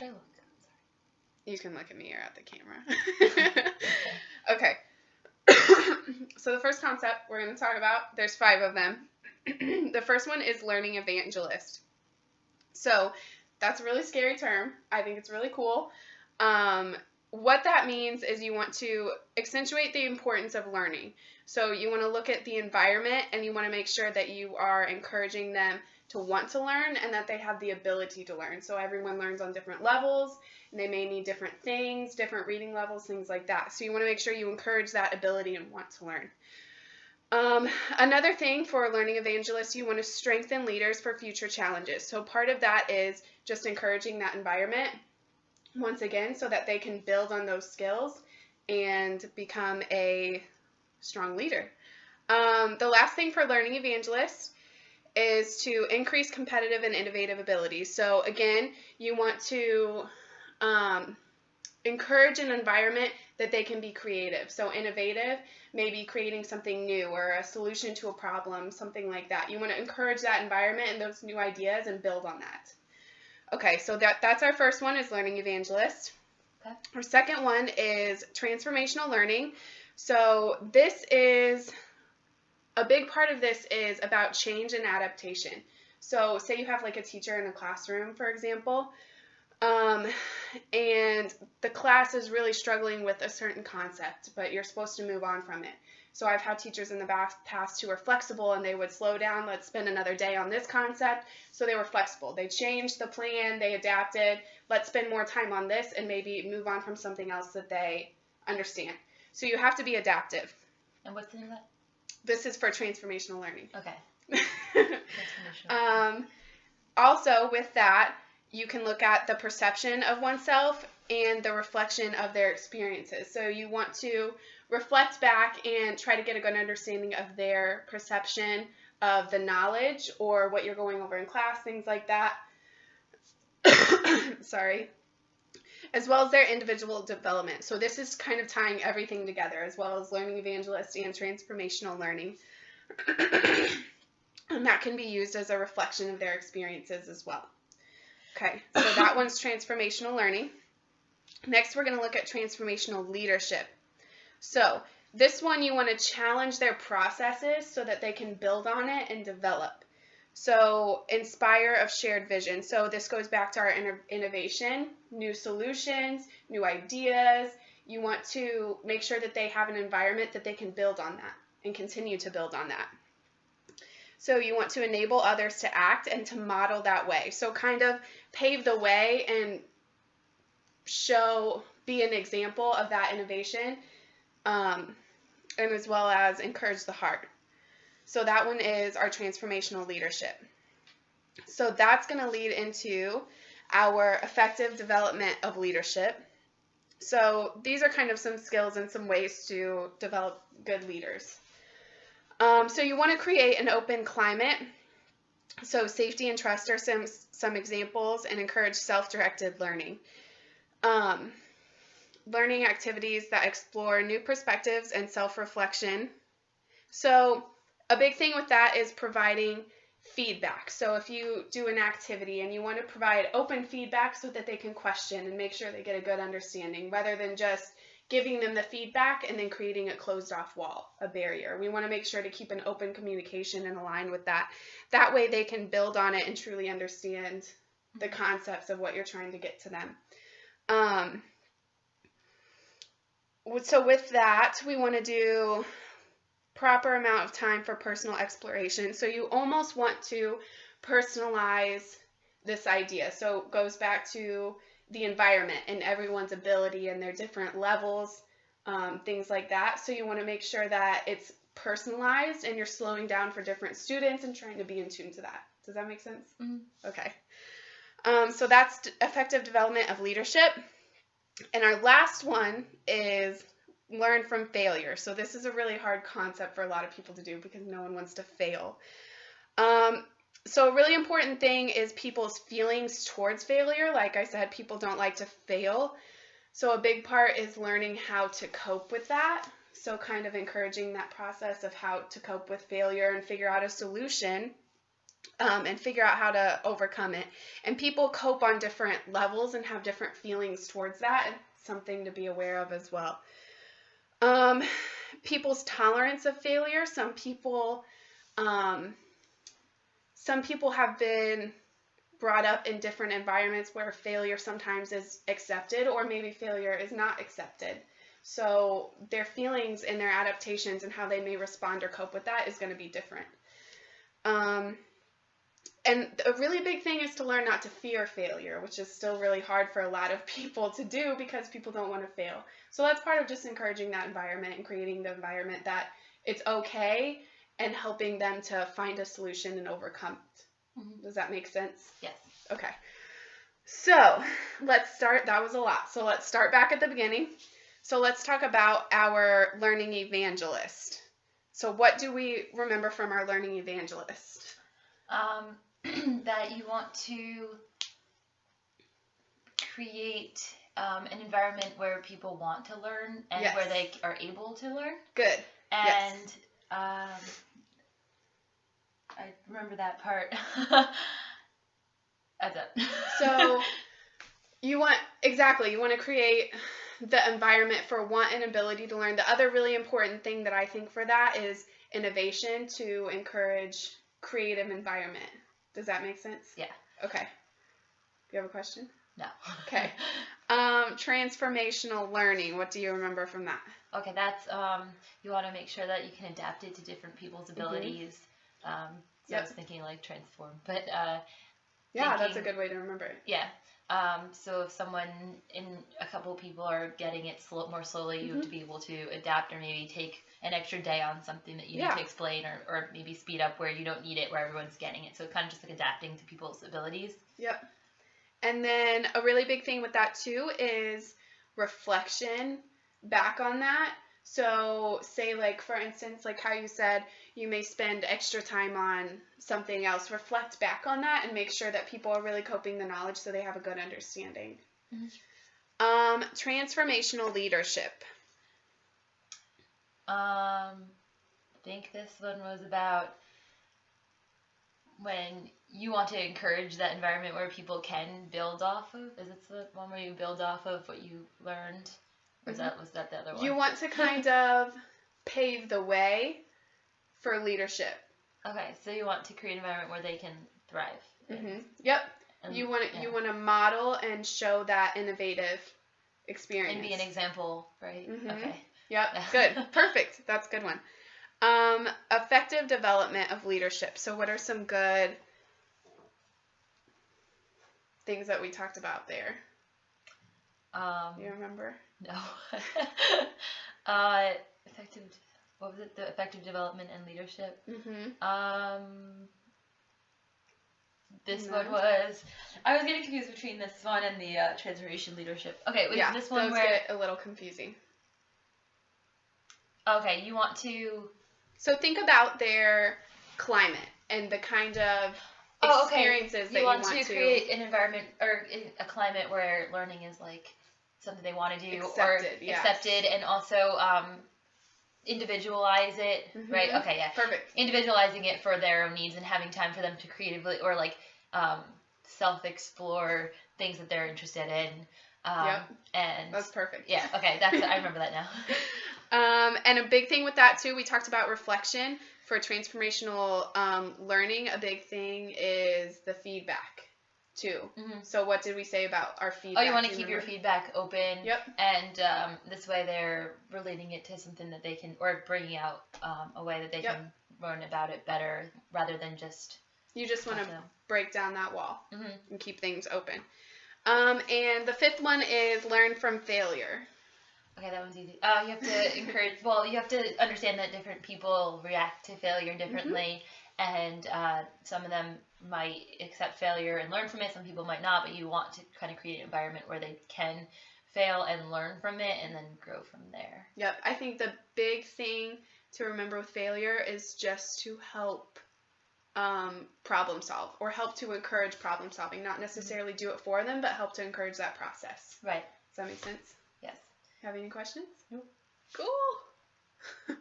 I look? You can look at me or at the camera. Okay. So the first concept we're going to talk about, there's 5 of them. The first one is learning evangelist. So that's a really scary term. I think it's really cool. What that means is you want to accentuate the importance of learning. So you want to look at the environment and you want to make sure that you are encouraging them to want to learn and that they have the ability to learn. So everyone learns on different levels and they may need different things, different reading levels, things like that. So you want to make sure you encourage that ability and want to learn. Another thing for learning evangelists, you want to strengthen leaders for future challenges. So part of that is just encouraging that environment, once again, so that they can build on those skills and become a strong leader. The last thing for learning evangelists is to increase competitive and innovative abilities. So again, you want to encourage an environment that they can be creative. So innovative, maybe creating something new or a solution to a problem, something like that. You want to encourage that environment and those new ideas and build on that. Okay, so that's our first one, is learning evangelist. Okay. Our second one is transformational learning. So this is, a big part of this is about change and adaptation. So say you have like a teacher in a classroom, for example, and the class is really struggling with a certain concept, but you're supposed to move on from it. So I've had teachers in the past who were flexible and they would slow down, let's spend another day on this concept. So they were flexible. They changed the plan, they adapted, let's spend more time on this and maybe move on from something else that they understand. So you have to be adaptive. And what's the name of that? This is for transformational learning. Okay. Transformational. Also, with that, you can look at the perception of oneself and the reflection of their experiences. So you want to reflect back and try to get a good understanding of their perception of the knowledge or what you're going over in class, things like that. Sorry. As well as their individual development. So this is kind of tying everything together, as well as learning evangelist and transformational learning. And that can be used as a reflection of their experiences as well. Okay, so that one's transformational learning. Next, we're going to look at transformational leadership. So this one, you want to challenge their processes so that they can build on it and develop. So inspire of shared vision. So this goes back to our innovation, new solutions, new ideas. You want to make sure that they have an environment that they can build on that and continue to build on that. So you want to enable others to act and to model that way. So kind of pave the way and be an example of that innovation, and as well as encourage the heart. So that one is our transformational leadership. So that's going to lead into our effective development of leadership. So these are kind of some skills and some ways to develop good leaders. So you want to create an open climate. So safety and trust are some examples, and encourage self-directed learning. Learning activities that explore new perspectives and self-reflection. So a big thing with that is providing feedback. So if you do an activity and you want to provide open feedback so that they can question and make sure they get a good understanding, rather than just giving them the feedback and then creating a closed off wall, a barrier. We want to make sure to keep an open communication and align with that. That way they can build on it and truly understand the concepts of what you're trying to get to them. So with that, we want to do proper amount of time for personal exploration. So you almost want to personalize this idea. So it goes back to the environment and everyone's ability and their different levels, things like that. So you want to make sure that it's personalized and you're slowing down for different students and trying to be in tune to that. Does that make sense? Mm-hmm. Okay. So that's effective development of leadership. And our last one is learn from failure. So this is a really hard concept for a lot of people to do because no one wants to fail. So a really important thing is people's feelings towards failure. Like I said, people don't like to fail. So a big part is learning how to cope with that. So kind of encouraging that process of how to cope with failure and figure out a solution and figure out how to overcome it. And people cope on different levels and have different feelings towards that. And something to be aware of as well. People's tolerance of failure. Some people have been brought up in different environments where failure sometimes is accepted, or maybe failure is not accepted. So their feelings and their adaptations and how they may respond or cope with that is going to be different. And a really big thing is to learn not to fear failure, which is still really hard for a lot of people to do because people don't want to fail. So that's part of just encouraging that environment and creating the environment that it's okay and helping them to find a solution and overcome it. Mm-hmm. Does that make sense? Yes. Okay. So let's start. That was a lot. So let's start back at the beginning. So let's talk about our learning evangelist. So what do we remember from our learning evangelist? That you want to create an environment where people want to learn and yes. where they are able to learn. Good. And yes. I remember that part. That's it. So you want to create the environment for want and ability to learn. The other really important thing that I think for that is innovation to encourage creative environment. Does that make sense? Yeah. Okay. Do you have a question? No. Okay. Transformational learning. What do you remember from that? Okay, that's you want to make sure that you can adapt it to different people's abilities. Mm-hmm. So yep. I was thinking like transform, but yeah, that's a good way to remember it. Yeah. So if a couple of people are getting it more slowly, you mm-hmm. have to be able to adapt or maybe take an extra day on something that you need to explain or maybe speed up where you don't need it, where everyone's getting it. So it's kind of just like adapting to people's abilities. Yep. And then a really big thing with that too is reflection back on that. So say like, for instance, like how you said, you may spend extra time on something else. Reflect back on that and make sure that people are really coping the knowledge so they have a good understanding. Mm-hmm. Transformational leadership. I think this one was about when you want to encourage that environment where people can build off of. Is it the one where you build off of what you learned? Or mm-hmm. was that the other one? You want to kind of pave the way for leadership. Okay, so you want to create an environment where they can thrive. Mm-hmm. Yep. You want to model and show that innovative experience. And be an example, right? Mm-hmm. Okay. Yep. Good. Perfect. That's a good one. Effective development of leadership. So what are some good things that we talked about there? You remember? No. What was it? The effective development and leadership. Mm-hmm. This one was. I was getting confused between this one and the transformation leadership. Okay, was this one those where get a little confusing. Okay, you want to. So think about their climate and the kind of experiences that you want to create an environment or a climate where learning is like something they want to do accepted, and also individualize it, mm-hmm. right? Okay, yeah. Perfect. Individualizing it for their own needs and having time for them to creatively or like self-explore things that they're interested in. Yep. And that's perfect. Yeah. Okay. I remember that now. And a big thing with that too, we talked about reflection for transformational learning. A big thing is the feedback too. Mm-hmm. So what did we say about our feedback? Oh, you want to keep your feedback open. Yep. And this way they're relating it to something that they can, or bringing out a way that they can learn about it better rather than just. You just want to break down that wall mm-hmm. and keep things open. And the fifth one is learn from failure. Okay, that one's easy. You have to encourage. Well, you have to understand that different people react to failure differently, mm-hmm. and some of them might accept failure and learn from it. Some people might not, but you want to kind of create an environment where they can fail and learn from it, and then grow from there. Yep, I think the big thing to remember with failure is just to help problem solve, or help to encourage problem solving. Not necessarily do it for them, but help to encourage that process. Right. Does that make sense? Yes. Have any questions? Nope. Cool.